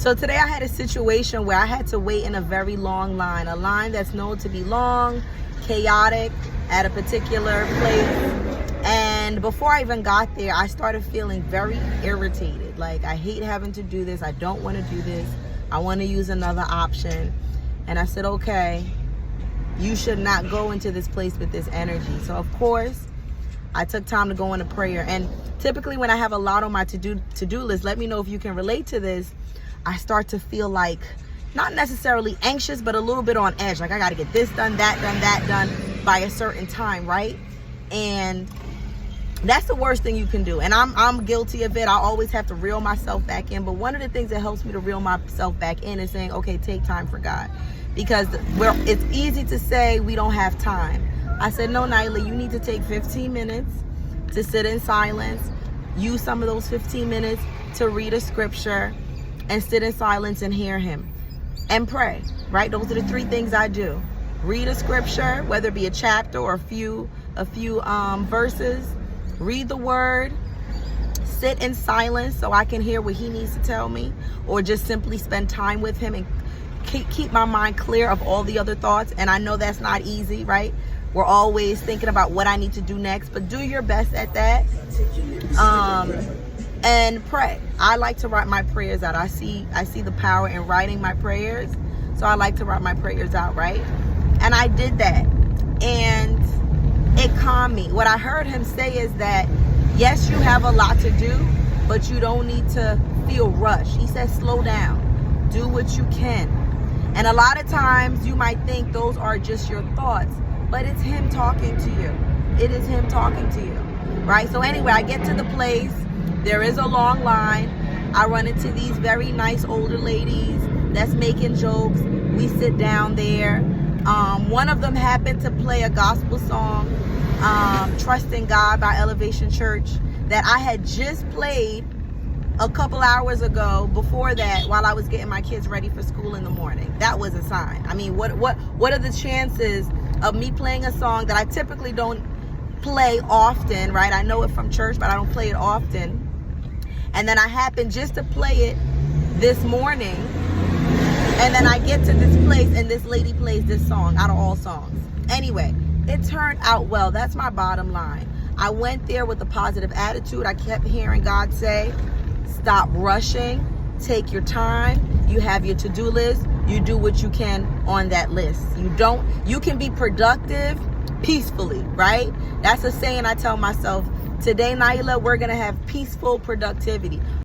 So today I had a situation where I had to wait in a very long line, a line that's known to be long, chaotic, at a particular place. And before I even got there, I started feeling very irritated. Like, I hate having to do this. I don't want to do this. I want to use another option. And I said, okay, you should not go into this place with this energy. So of course, I took time to go into prayer. And typically when I have a lot on my to-do list, let me know if you can relate to this, I start to feel like, not necessarily anxious, but a little bit on edge. Like, I got to get this done, that done by a certain time, right? And that's the worst thing you can do. And I'm guilty of it. I always have to reel myself back in. But one of the things that helps me to reel myself back in is saying, okay, take time for God. Because it's easy to say we don't have time. I said, no, Nyla, you need to take 15 minutes to sit in silence. Use some of those 15 minutes to read a scripture and sit in silence and hear him and pray, right? Those are the three things I do. Read a scripture, whether it be a chapter or a few verses. Read the word, sit in silence so I can hear what he needs to tell me, or just simply spend time with him and keep my mind clear of all the other thoughts. And I know that's not easy, right? We're always thinking about what I need to do next, but do your best at that. And pray. I like to write my prayers out. I see the power in writing my prayers. So I like to write my prayers out, right? And I did that. And it calmed me. What I heard him say is that, yes, you have a lot to do, but you don't need to feel rushed. He said, slow down. Do what you can. And a lot of times you might think those are just your thoughts, but it's him talking to you. It is him talking to you, right? So anyway, I get to the place. There is a long line. I run into these very nice older ladies that's making jokes. We sit down there. One of them happened to play a gospel song, Trust in God by Elevation Church, that I had just played a couple hours ago before that while I was getting my kids ready for school in the morning. That was a sign. I mean, what are the chances of me playing a song that I typically don't play often, right? I know it from church, but I don't play it often. And then I happened just to play it this morning. And then I get to this place and this lady plays this song out of all songs. Anyway, it turned out well. That's my bottom line. I went there with a positive attitude. I kept hearing God say, stop rushing, take your time. You have your to-do list. You do what you can on that list. You can be productive peacefully, right? That's a saying I tell myself. Today, Nyla, we're going to have peaceful productivity.